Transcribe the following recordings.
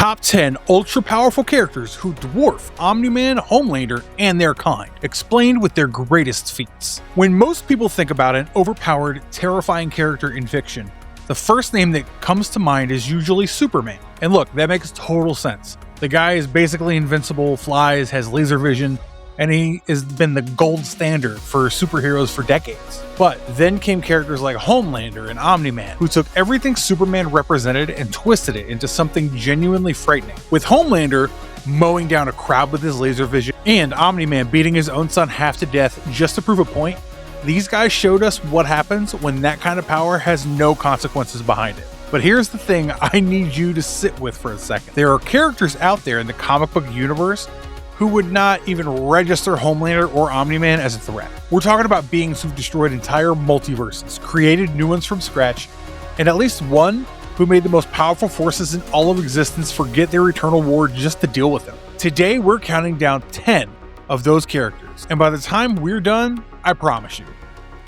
Top 10 ultra-powerful characters who dwarf Omni-Man, Homelander, and their kind, explained with their greatest feats. When most people think about an overpowered, terrifying character in fiction, the first name that comes to mind is usually Superman. And look, that makes total sense. The guy is basically invincible, flies, has laser vision, and he has been the gold standard for superheroes for decades. But then came characters like Homelander and Omni-Man, who took everything Superman represented and twisted it into something genuinely frightening. With Homelander mowing down a crowd with his laser vision, and Omni-Man beating his own son half to death just to prove a point, these guys showed us what happens when that kind of power has no consequences behind it. But here's the thing I need you to sit with for a second. There are characters out there in the comic book universe who would not even register Homelander or Omni-Man as a threat. We're talking about beings who've destroyed entire multiverses, created new ones from scratch, and at least one who made the most powerful forces in all of existence forget their eternal war just to deal with them. Today, we're counting down 10 of those characters, and by the time we're done, I promise you,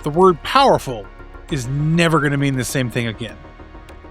the word powerful is never going to mean the same thing again.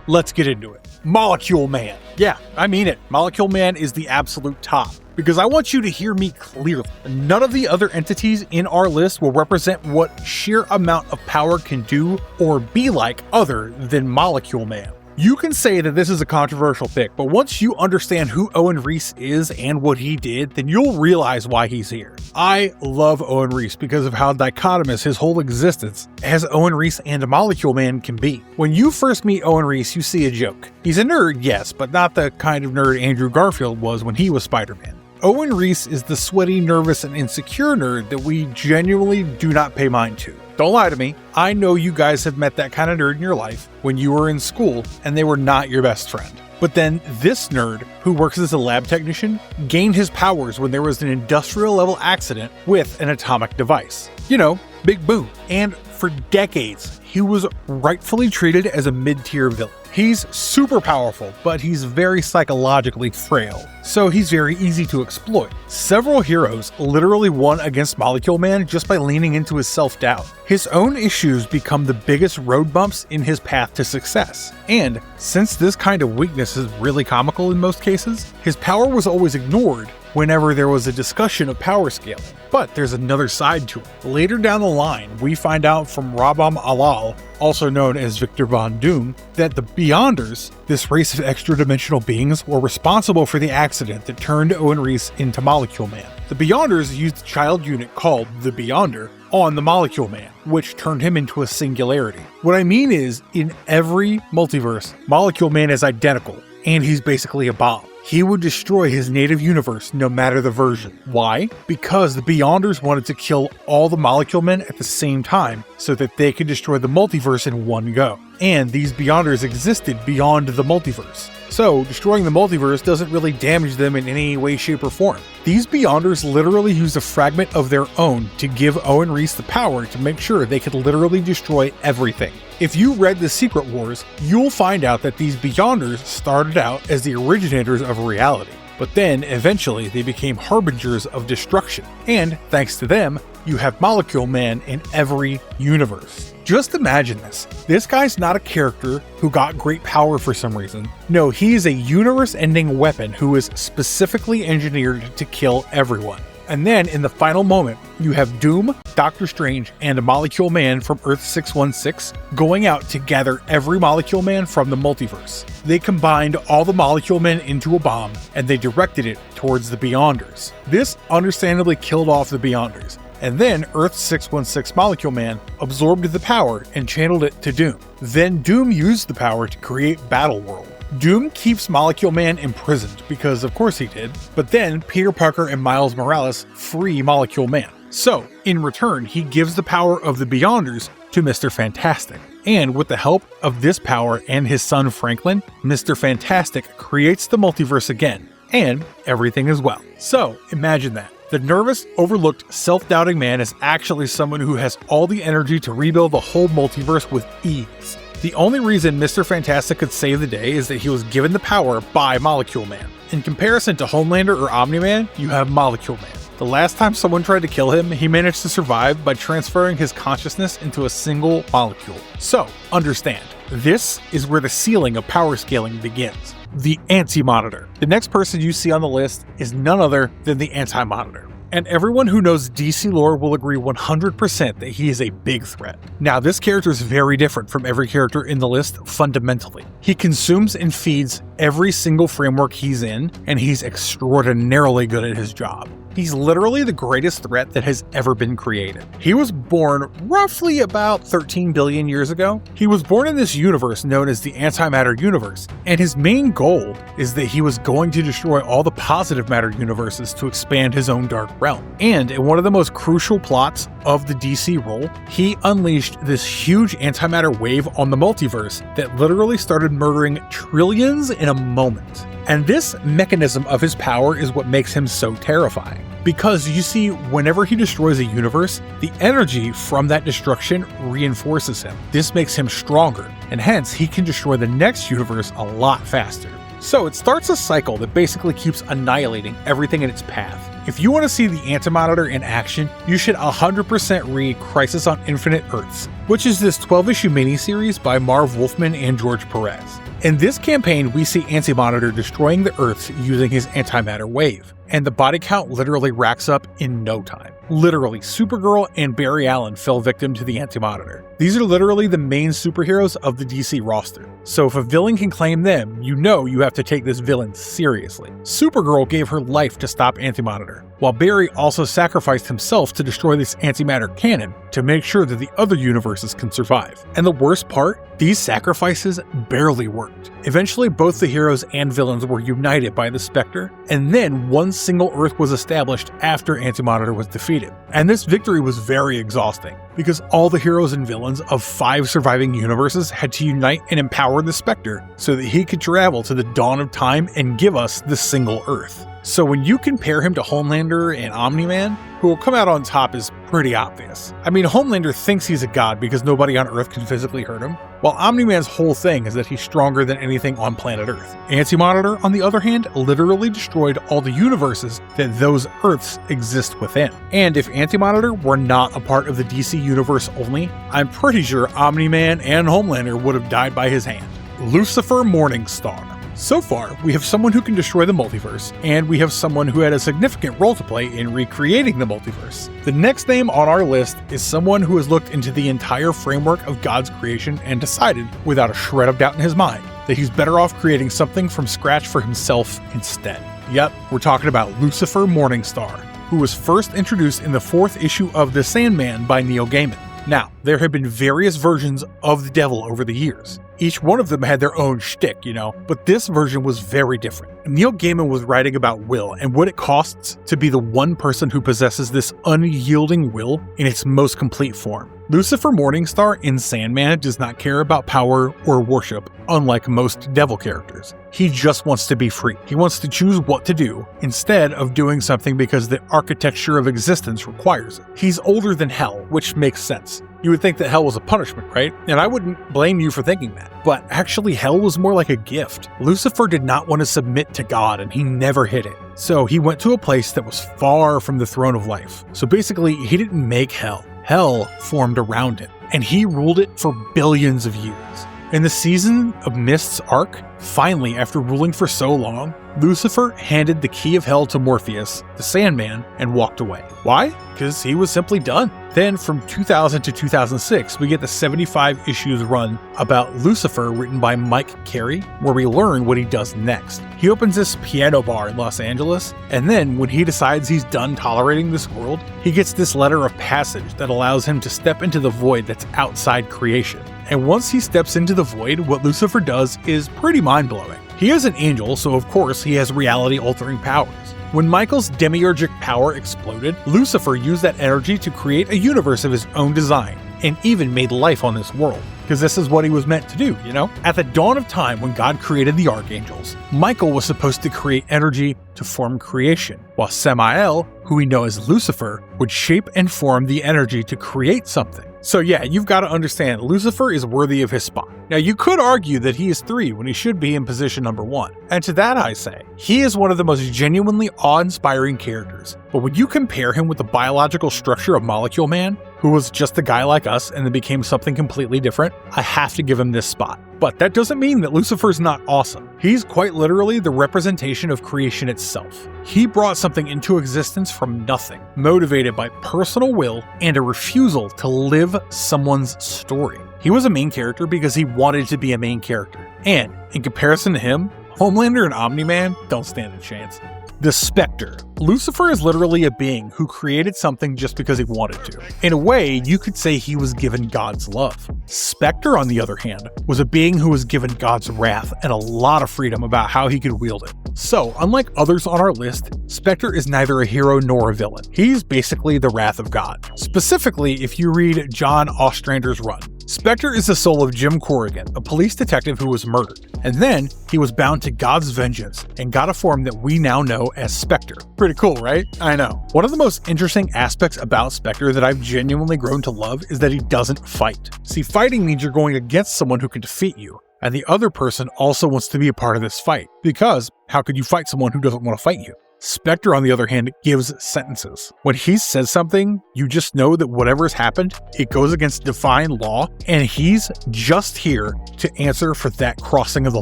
Let's get into it. Molecule Man. Yeah, I mean it. Molecule Man is the absolute top. Because I want you to hear me clearly. None of the other entities in our list will represent what sheer amount of power can do or be like other than Molecule Man. You can say that this is a controversial pick, but once you understand who Owen Reese is and what he did, then you'll realize why he's here. I love Owen Reese because of how dichotomous his whole existence as Owen Reese and a Molecule Man can be. When you first meet Owen Reese, you see a joke. He's a nerd, yes, but not the kind of nerd Andrew Garfield was when he was Spider-Man. Owen Reese is the sweaty, nervous, and insecure nerd that we genuinely do not pay mind to. Don't lie to me. I know you guys have met that kind of nerd in your life when you were in school and they were not your best friend. But then this nerd, who works as a lab technician, gained his powers when there was an industrial level accident with an atomic device. You know, big boom. And for decades, he was rightfully treated as a mid-tier villain. He's super powerful, but he's very psychologically frail, so he's very easy to exploit. Several heroes literally won against Molecule Man just by leaning into his self-doubt. His own issues become the biggest road bumps in his path to success. And since this kind of weakness is really comical in most cases, his power was always ignored whenever there was a discussion of power scaling. But there's another side to it. Later down the line, we find out from Rabam Alal, also known as Victor Von Doom, that the Beyonders, this race of extra-dimensional beings, were responsible for the accident that turned Owen Reese into Molecule Man. The Beyonders used a child unit called the Beyonder on the Molecule Man, which turned him into a singularity. What I mean is, in every multiverse, Molecule Man is identical, and he's basically a bomb. He would destroy his native universe no matter the version. Why? Because the Beyonders wanted to kill all the Molecule Men at the same time so that they could destroy the multiverse in one go. And these Beyonders existed beyond the multiverse. So destroying the multiverse doesn't really damage them in any way, shape, or form. These Beyonders literally used a fragment of their own to give Owen Reese the power to make sure they could literally destroy everything. If you read The Secret Wars, you'll find out that these Beyonders started out as the originators of reality, but then eventually they became harbingers of destruction. And thanks to them, you have Molecule Man in every universe. Just imagine this. This guy's not a character who got great power for some reason. No, he is a universe-ending weapon who is specifically engineered to kill everyone. And then in the final moment, you have Doom, Doctor Strange, and a Molecule Man from Earth 616 going out to gather every Molecule Man from the multiverse. They combined all the Molecule Men into a bomb, and they directed it towards the Beyonders. This understandably killed off the Beyonders. And then Earth 616 Molecule Man absorbed the power and channeled it to Doom. Then Doom used the power to create Battleworld. Doom keeps Molecule Man imprisoned, because of course he did, but then Peter Parker and Miles Morales free Molecule Man. So, in return, he gives the power of the Beyonders to Mr. Fantastic. And with the help of this power and his son Franklin, Mr. Fantastic creates the multiverse again, and everything is well. So, imagine that. The nervous, overlooked, self-doubting man is actually someone who has all the energy to rebuild the whole multiverse with ease. The only reason Mr. Fantastic could save the day is that he was given the power by Molecule Man. In comparison to Homelander or Omni-Man, you have Molecule Man. The last time someone tried to kill him, he managed to survive by transferring his consciousness into a single molecule. So, understand, this is where the ceiling of power scaling begins. The Anti-Monitor. The next person you see on the list is none other than the Anti-Monitor. And everyone who knows DC lore will agree 100% that he is a big threat. Now, this character is very different from every character in the list fundamentally. He consumes and feeds every single framework he's in, and he's extraordinarily good at his job. He's literally the greatest threat that has ever been created. He was born roughly about 13 billion years ago. He was born in this universe known as the Antimatter Universe, and his main goal is that he was going to destroy all the positive matter universes to expand his own dark realm. And in one of the most crucial plots of the DC role, he unleashed this huge antimatter wave on the multiverse that literally started murdering trillions in a moment. And this mechanism of his power is what makes him so terrifying. Because you see, whenever he destroys a universe, the energy from that destruction reinforces him. This makes him stronger, and hence he can destroy the next universe a lot faster. So it starts a cycle that basically keeps annihilating everything in its path. If you want to see the Anti-Monitor in action, you should 100% read Crisis on Infinite Earths, which is this 12-issue miniseries by Marv Wolfman and George Perez. In this campaign, we see Anti-Monitor destroying the Earths using his antimatter wave, and the body count literally racks up in no time. Literally, Supergirl and Barry Allen fell victim to the Anti-Monitor. These are literally the main superheroes of the DC roster, so if a villain can claim them, you know you have to take this villain seriously. Supergirl gave her life to stop Anti-Monitor, while Barry also sacrificed himself to destroy this antimatter cannon to make sure that the other universes can survive. And the worst part, these sacrifices barely worked. Eventually, both the heroes and villains were united by the Spectre, and then one single Earth was established after Anti-Monitor was defeated. And this victory was very exhausting, because all the heroes and villains of 5 surviving universes had to unite and empower the Spectre so that he could travel to the dawn of time and give us the single Earth. So when you compare him to Homelander and Omni-Man, who will come out on top is pretty obvious. I mean, Homelander thinks he's a god because nobody on Earth can physically hurt him, while Omni-Man's whole thing is that he's stronger than anything on planet Earth. Anti-Monitor, on the other hand, literally destroyed all the universes that those Earths exist within. And if Anti-Monitor were not a part of the DC universe only, I'm pretty sure Omni-Man and Homelander would have died by his hand. Lucifer Morningstar. So far, we have someone who can destroy the multiverse, and we have someone who had a significant role to play in recreating the multiverse. The next name on our list is someone who has looked into the entire framework of God's creation and decided, without a shred of doubt in his mind, that he's better off creating something from scratch for himself instead. Yep, we're talking about Lucifer Morningstar, who was first introduced in the 4th issue of The Sandman by Neil Gaiman. Now, there have been various versions of the devil over the years. Each one of them had their own shtick, but this version was very different. Neil Gaiman was writing about will and what it costs to be the one person who possesses this unyielding will in its most complete form. Lucifer Morningstar in Sandman does not care about power or worship, unlike most devil characters. He just wants to be free. He wants to choose what to do instead of doing something because the architecture of existence requires it. He's older than hell, which makes sense. You would think that hell was a punishment, right? And I wouldn't blame you for thinking that. But actually, hell was more like a gift. Lucifer did not want to submit to God, and he never hid it. So he went to a place that was far from the throne of life. So basically, he didn't make hell. Hell formed around him, and he ruled it for billions of years. In the Season of Mist's arc, finally, after ruling for so long, Lucifer handed the key of hell to Morpheus, the Sandman, and walked away. Why? Because he was simply done. Then from 2000 to 2006, we get the 75 issues run about Lucifer written by Mike Carey, where we learn what he does next. He opens this piano bar in Los Angeles, and then when he decides he's done tolerating this world, he gets this letter of passage that allows him to step into the void that's outside creation. And once he steps into the void, what Lucifer does is pretty mind-blowing. He is an angel, so of course he has reality-altering powers. When Michael's demiurgic power exploded, Lucifer used that energy to create a universe of his own design, and even made life on this world. Because this is what he was meant to do, At the dawn of time, when God created the archangels, Michael was supposed to create energy to form creation, while Samael, who we know as Lucifer, would shape and form the energy to create something. So yeah, you've got to understand, Lucifer is worthy of his spot. Now you could argue that he is 3 when he should be in position number 1. And to that I say, he is one of the most genuinely awe-inspiring characters. But when you compare him with the biological structure of Molecule Man, who was just a guy like us and then became something completely different, I have to give him this spot. But that doesn't mean that Lucifer's not awesome. He's quite literally the representation of creation itself. He brought something into existence from nothing, motivated by personal will and a refusal to live someone's story. He was a main character because he wanted to be a main character. And in comparison to him, Homelander and Omni-Man don't stand a chance. The Spectre. Lucifer is literally a being who created something just because he wanted to. In a way, you could say he was given God's love. Spectre, on the other hand, was a being who was given God's wrath and a lot of freedom about how he could wield it. So, unlike others on our list, Spectre is neither a hero nor a villain. He's basically the wrath of God. Specifically, if you read John Ostrander's run. Spectre is the soul of Jim Corrigan, a police detective who was murdered, and then he was bound to God's vengeance and got a form that we now know as Spectre. Pretty cool, right? I know. One of the most interesting aspects about Spectre that I've genuinely grown to love is that he doesn't fight. See, fighting means you're going against someone who can defeat you, and the other person also wants to be a part of this fight, because how could you fight someone who doesn't want to fight you? Spectre, on the other hand, gives sentences. When he says something, you just know that whatever has happened, it goes against divine law, and he's just here to answer for that crossing of the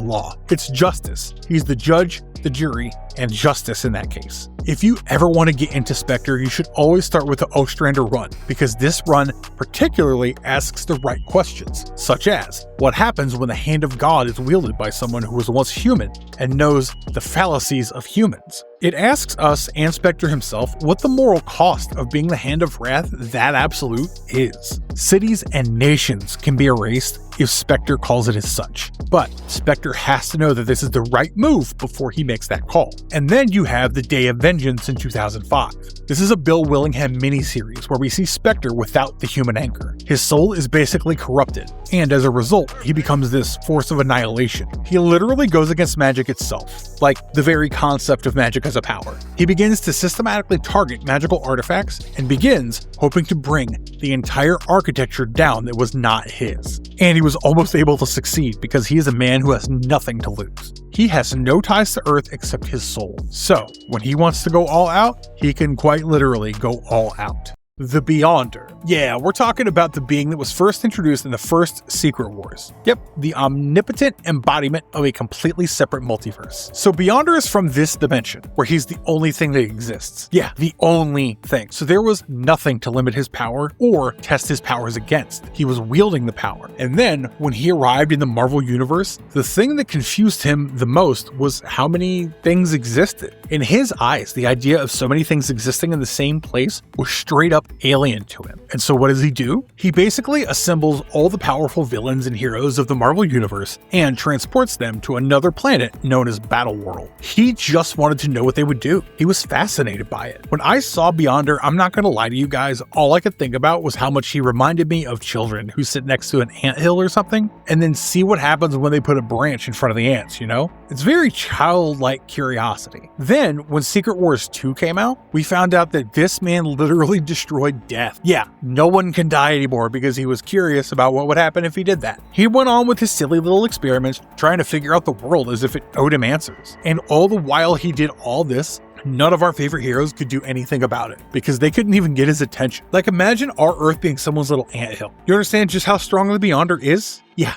law. It's justice. He's the judge, the jury, and justice in that case. If you ever want to get into Spectre, you should always start with the Ostrander run, because this run particularly asks the right questions, such as, what happens when the hand of God is wielded by someone who was once human and knows the fallacies of humans? It asks us and Spectre himself what the moral cost of being the hand of wrath that absolute is. Cities and nations can be erased if Spectre calls it as such, but Spectre has to know that this is the right move before he makes that call. And then you have the Day of Vengeance in 2005. This is a Bill Willingham miniseries where we see Spectre without the human anchor. His soul is basically corrupted, and as a result, he becomes this force of annihilation. He literally goes against magic itself, like the very concept of magic as a power. He begins to systematically target magical artifacts and begins hoping to bring the entire architecture down that was not his. And he was almost able to succeed because he is a man who has nothing to lose. He has no ties to Earth except his soul. So, when he wants to go all out, he can quite literally go all out. The Beyonder. Yeah, we're talking about the being that was first introduced in the first Secret Wars. Yep, the omnipotent embodiment of a completely separate multiverse. So Beyonder is from this dimension, where he's the only thing that exists. Yeah, the only thing. So there was nothing to limit his power or test his powers against. He was wielding the power. And then, when he arrived in the Marvel Universe, the thing that confused him the most was how many things existed. In his eyes, the idea of so many things existing in the same place was straight up alien to him. And so what does he do? He basically assembles all the powerful villains and heroes of the Marvel Universe and transports them to another planet known as Battleworld. He just wanted to know what they would do. He was fascinated by it. When I saw Beyonder, I'm not going to lie to you guys, all I could think about was how much he reminded me of children who sit next to an anthill or something and then see what happens when they put a branch in front of the ants, you know? It's very childlike curiosity. Then, when Secret Wars 2 came out, we found out that this man literally destroyed death. Yeah, no one can die anymore because he was curious about what would happen if he did that. He went on with his silly little experiments trying to figure out the world as if it owed him answers. And all the while he did all this, none of our favorite heroes could do anything about it because they couldn't even get his attention. Like, imagine our Earth being someone's little anthill. You understand just how strong the Beyonder is? Yeah,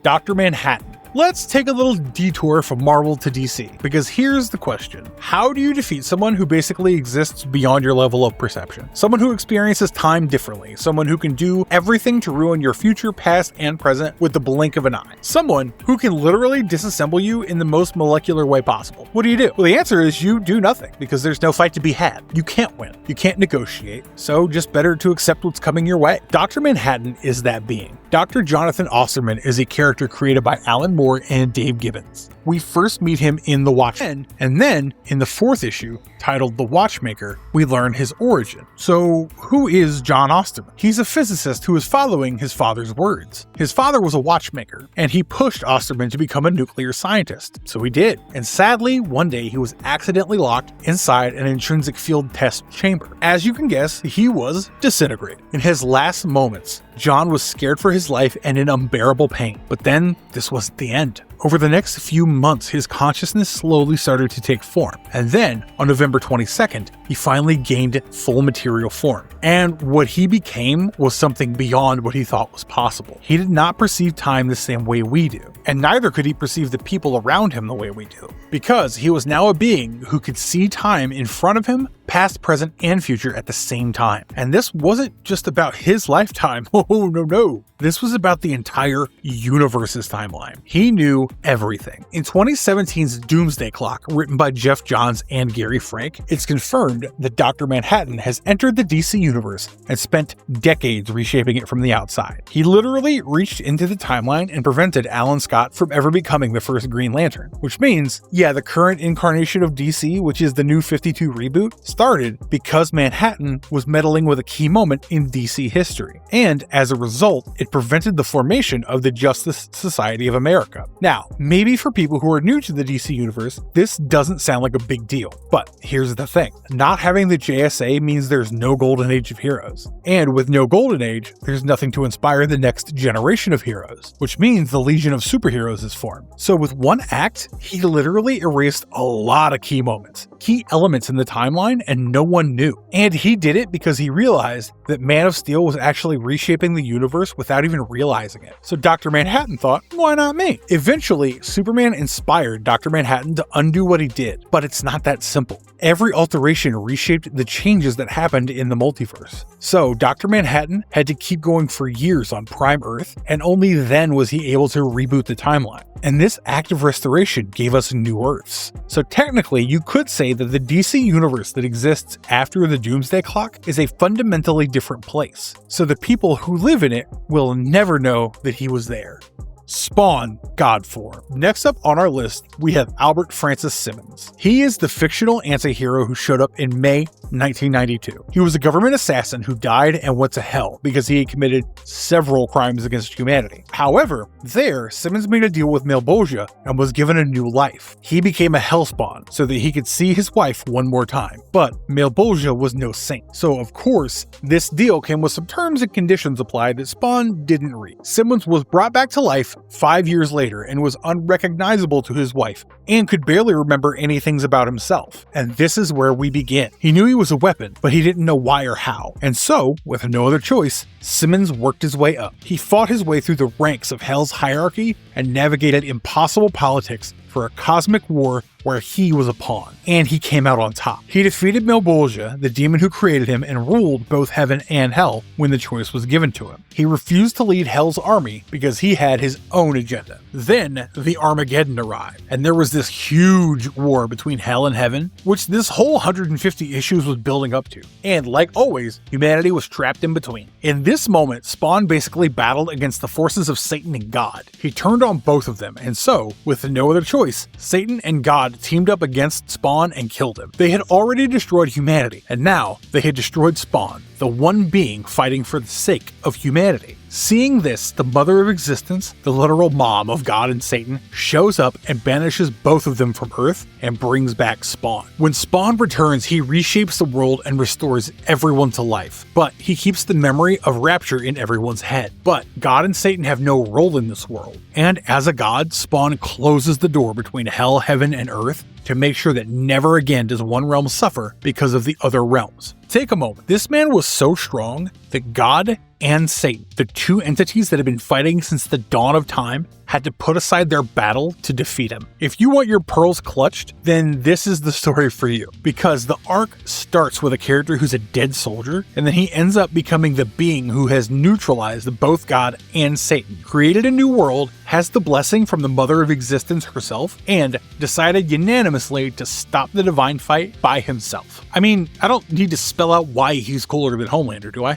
Dr. Manhattan. Let's take a little detour from Marvel to DC, because here's the question. How do you defeat someone who basically exists beyond your level of perception? Someone who experiences time differently, someone who can do everything to ruin your future, past, and present with the blink of an eye. Someone who can literally disassemble you in the most molecular way possible. What do you do? Well, the answer is you do nothing, because there's no fight to be had. You can't win. You can't negotiate, so just better to accept what's coming your way. Dr. Manhattan is that being. Dr. Jonathan Osterman is a character created by Alan Moore and Dave Gibbons. we first meet him in The Watchmen, and then in the 4th issue, titled The Watchmaker, we learn his origin. So who is John Osterman? He's a physicist who is following his father's words. His father was a watchmaker, and he pushed Osterman to become a nuclear scientist, so he did. And sadly, one day he was accidentally locked inside an intrinsic field test chamber. As you can guess, he was disintegrated. In his last moments, John was scared for his life and in unbearable pain. But then, this wasn't the end. Over the next few months, his consciousness slowly started to take form, and then, on November 22nd, he finally gained full material form. And what he became was something beyond what he thought was possible. He did not perceive time the same way we do, and neither could he perceive the people around him the way we do, because he was now a being who could see time in front of him, past, present, and future at the same time. And this wasn't just about his lifetime. Oh, no. This was about the entire universe's timeline. He knew everything. In 2017's Doomsday Clock, written by Jeff Johns and Gary Frank, it's confirmed that Dr. Manhattan has entered the DC universe and spent decades reshaping it from the outside. He literally reached into the timeline and prevented Alan Scott from ever becoming the first Green Lantern, which means, yeah, the current incarnation of DC, which is the New 52 reboot, started because Manhattan was meddling with a key moment in DC history, and as a result, it prevented the formation of the Justice Society of America. Now, maybe for people who are new to the DC universe, this doesn't sound like a big deal, but here's the thing. Not having the JSA means there's no golden age of heroes, and with no golden age, there's nothing to inspire the next generation of heroes, which means the Legion of Superheroes is formed. So with one act, he literally erased a lot of key moments, key elements in the timeline, and no one knew. And he did it because he realized that Man of Steel was actually reshaping the universe without even realizing it. So Dr. Manhattan thought, why not me? Eventually, Superman inspired Dr. Manhattan to undo what he did, but it's not that simple. Every alteration reshaped the changes that happened in the multiverse. So Dr. Manhattan had to keep going for years on Prime Earth, and only then was he able to reboot the timeline. And this act of restoration gave us new Earths. So technically, you could say that the DC universe that exists after the Doomsday Clock is a fundamentally different place. So the people who live in it will never know that he was there. Spawn, God form. Next up on our list, we have Albert Francis Simmons. He is the fictional anti-hero who showed up in May 1992. He was a government assassin who died and went to hell because he had committed several crimes against humanity. However, there, Simmons made a deal with Malebolgia and was given a new life. He became a Hellspawn so that he could see his wife one more time. But Malebolgia was no saint. So of course, this deal came with some terms and conditions applied that Spawn didn't read. Simmons was brought back to life 5 years later and was unrecognizable to his wife and could barely remember any things about himself. And this is where we begin. He knew he was a weapon, but he didn't know why or how. And so, with no other choice, Simmons worked his way up. He fought his way through the ranks of Hell's hierarchy and navigated impossible politics for a cosmic war where he was a pawn, and he came out on top. He defeated Malebolgia, the demon who created him, and ruled both heaven and hell when the choice was given to him. He refused to lead Hell's army because he had his own agenda. Then the Armageddon arrived, and there was this huge war between hell and heaven, which this whole 150 issues was building up to. And like always, humanity was trapped in between. In this moment, Spawn basically battled against the forces of Satan and God. He turned on both of them, and so, with no other choice, Satan and God teamed up against Spawn and killed him. They had already destroyed humanity, and now they had destroyed Spawn, the one being fighting for the sake of humanity. Seeing this, the mother of existence, the literal mom of God and Satan, shows up and banishes both of them from Earth and brings back Spawn. When Spawn returns, he reshapes the world and restores everyone to life, but he keeps the memory of Rapture in everyone's head. But God and Satan have no role in this world, and as a god, Spawn closes the door between hell, heaven, and Earth to make sure that never again does one realm suffer because of the other realms. Take a moment. This man was so strong that God and Satan, the two entities that have been fighting since the dawn of time, had to put aside their battle to defeat him. If you want your pearls clutched, then this is the story for you. Because the arc starts with a character who's a dead soldier, and then he ends up becoming the being who has neutralized both God and Satan, created a new world, has the blessing from the mother of existence herself, and decided unanimously to stop the divine fight by himself. I mean, I don't need to spell out why he's cooler than Homelander, do I?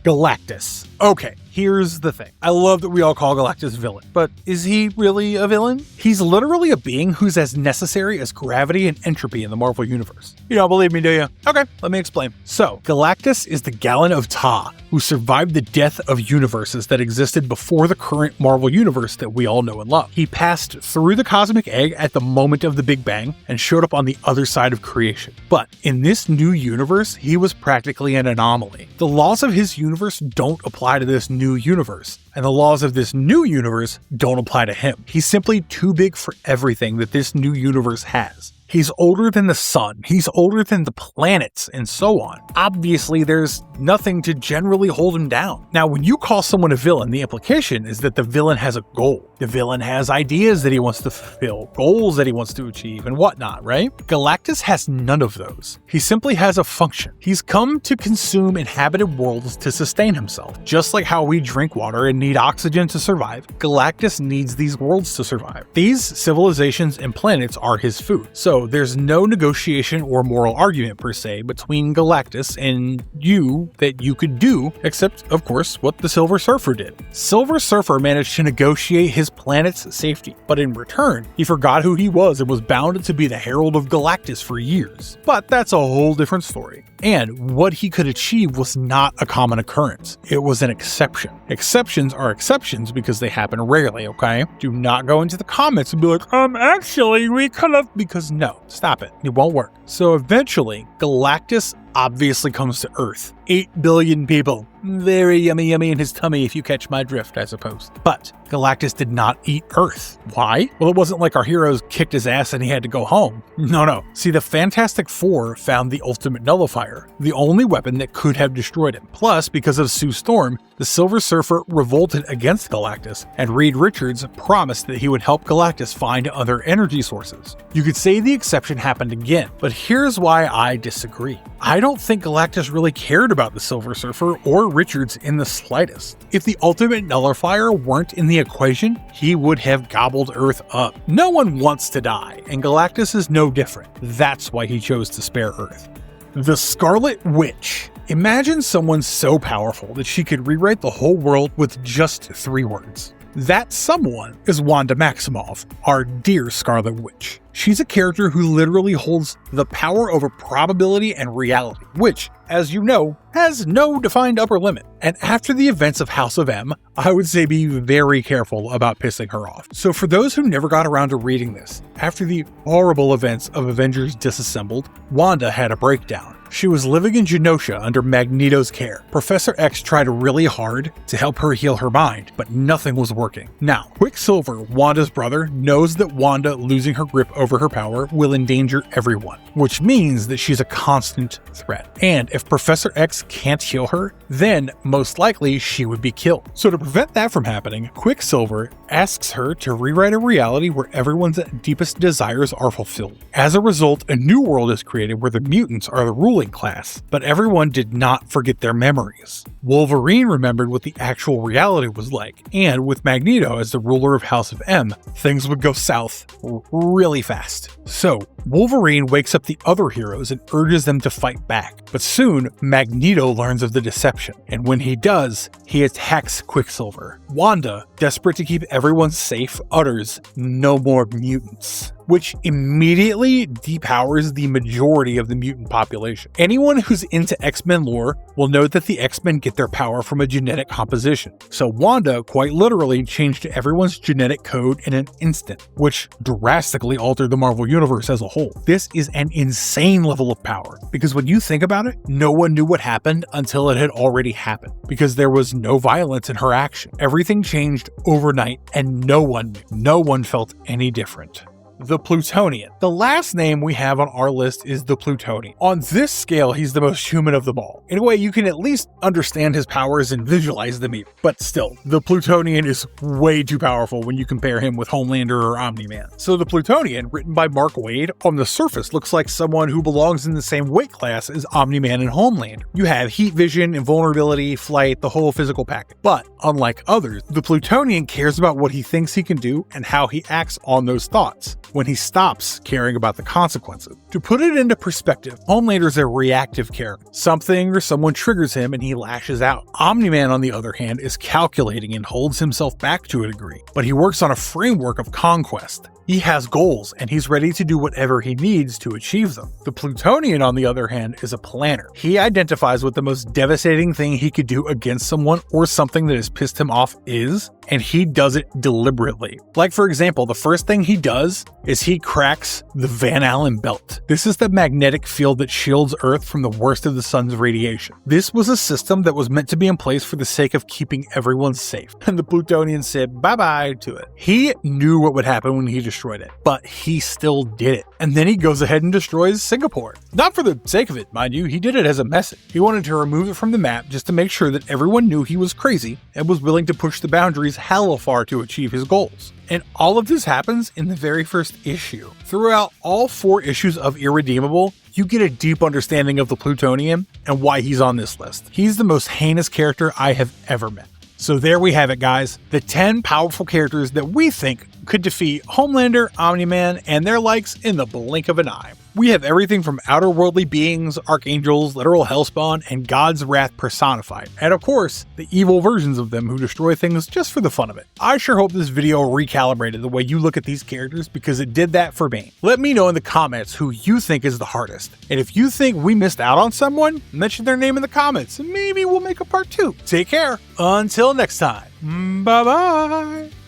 Galactus. Okay, Here's the thing. I love that we all call Galactus villain, but is he really a villain? He's literally a being who's as necessary as gravity and entropy in the Marvel Universe. You don't believe me, do you? Okay, let me explain. So, Galactus is the Gallon of Ta, who survived the death of universes that existed before the current Marvel Universe that we all know and love. He passed through the cosmic egg at the moment of the Big Bang and showed up on the other side of creation. But in this new universe, he was practically an anomaly. The laws of his universe don't apply to this new universe, and the laws of this new universe don't apply to him. He's simply too big for everything that this new universe has. He's older than the sun, he's older than the planets, and so on. Obviously, there's nothing to generally hold him down. Now, when you call someone a villain, the implication is that the villain has a goal. The villain has ideas that he wants to fulfill, goals that he wants to achieve, and whatnot, right? Galactus has none of those. He simply has a function. He's come to consume inhabited worlds to sustain himself. Just like how we drink water and need oxygen to survive, Galactus needs these worlds to survive. These civilizations and planets are his food. So there's no negotiation or moral argument per se between Galactus and you that you could do, except, of course, what the Silver Surfer did. Silver Surfer managed to negotiate his planet's safety, but in return, he forgot who he was and was bound to be the Herald of Galactus for years. But that's a whole different story. And what he could achieve was not a common occurrence. It was an exception. Exceptions are exceptions because they happen rarely, okay? Do not go into the comments and be like, actually, we could have, because no, stop it. It won't work. So eventually, Galactus obviously comes to Earth. 8 billion people. Very yummy in his tummy if you catch my drift, I suppose. But Galactus did not eat Earth. Why? Well, it wasn't like our heroes kicked his ass and he had to go home. No. See, the Fantastic Four found the ultimate nullifier, the only weapon that could have destroyed him. Plus, because of Sue Storm, the Silver Surfer revolted against Galactus, and Reed Richards promised that he would help Galactus find other energy sources. You could say the exception happened again, but here's why I disagree. I don't think Galactus really cared about the Silver Surfer or Richards in the slightest. If the ultimate nullifier weren't in the equation, he would have gobbled Earth up. No one wants to die, and Galactus is no different. That's why he chose to spare Earth. The Scarlet Witch. Imagine someone so powerful that she could rewrite the whole world with just 3 words. That someone is Wanda Maximoff, our dear Scarlet Witch. She's a character who literally holds the power over probability and reality, which, as you know, has no defined upper limit. And after the events of House of M, I would say be very careful about pissing her off. So for those who never got around to reading this, after the horrible events of Avengers Disassembled, Wanda had a breakdown. She was living in Genosha under Magneto's care. Professor X tried really hard to help her heal her mind, but nothing was working. Now, Quicksilver, Wanda's brother, knows that Wanda losing her grip over her power will endanger everyone, which means that she's a constant threat. And if Professor X can't heal her, then most likely she would be killed. So to prevent that from happening, Quicksilver asks her to rewrite a reality where everyone's deepest desires are fulfilled. As a result, a new world is created where the mutants are the ruling class, but everyone did not forget their memories. Wolverine remembered what the actual reality was like, and with Magneto as the ruler of House of M, things would go south really fast. So, Wolverine wakes up the other heroes and urges them to fight back, but soon Magneto learns of the deception, and when he does, he attacks Quicksilver. Wanda, desperate to keep everyone safe, utters, "No more mutants," which immediately depowers the majority of the mutant population. Anyone who's into X-Men lore will know that the X-Men get their power from a genetic composition. So Wanda quite literally changed everyone's genetic code in an instant, which drastically altered the Marvel Universe as a whole. This is an insane level of power, because when you think about it, no one knew what happened until it had already happened, because there was no violence in her action. Everything changed overnight, and no one felt any different. The Plutonian. The last name we have on our list is the Plutonian. On this scale, he's the most human of them all. In a way, you can at least understand his powers and visualize them even. But still, the Plutonian is way too powerful when you compare him with Homelander or Omni-Man. So the Plutonian, written by Mark Waid, on the surface looks like someone who belongs in the same weight class as Omni-Man and Homelander. You have heat vision, invulnerability, flight, the whole physical package. But unlike others, the Plutonian cares about what he thinks he can do and how he acts on those thoughts. when he stops caring about the consequences. To put it into perspective, Homelander's a reactive character. Something or someone triggers him and he lashes out. Omni-Man, on the other hand, is calculating and holds himself back to a degree, but he works on a framework of conquest. He has goals, and he's ready to do whatever he needs to achieve them. The Plutonian, on the other hand, is a planner. He identifies what the most devastating thing he could do against someone or something that has pissed him off is, and he does it deliberately. Like, for example, the first thing he does is he cracks the Van Allen belt. This is the magnetic field that shields Earth from the worst of the sun's radiation. This was a system that was meant to be in place for the sake of keeping everyone safe, and the Plutonian said bye-bye to it. He knew what would happen when he destroyed it, but he still did it. And then he goes ahead and destroys Singapore. Not for the sake of it, mind you, he did it as a message. He wanted to remove it from the map just to make sure that everyone knew he was crazy and was willing to push the boundaries hella far to achieve his goals. And all of this happens in the very first issue. Throughout all 4 issues of Irredeemable, you get a deep understanding of the Plutonian and why he's on this list. He's the most heinous character I have ever met. So there we have it, guys. The 10 powerful characters that we think could defeat Homelander, Omni-Man, and their likes in the blink of an eye. We have everything from outer-worldly beings, archangels, literal hellspawn, and God's wrath personified. And of course, the evil versions of them who destroy things just for the fun of it. I sure hope this video recalibrated the way you look at these characters, because it did that for me. Let me know in the comments who you think is the hardest. And if you think we missed out on someone, mention their name in the comments, and maybe we'll make a part 2. Take care. Until next time. Bye-bye.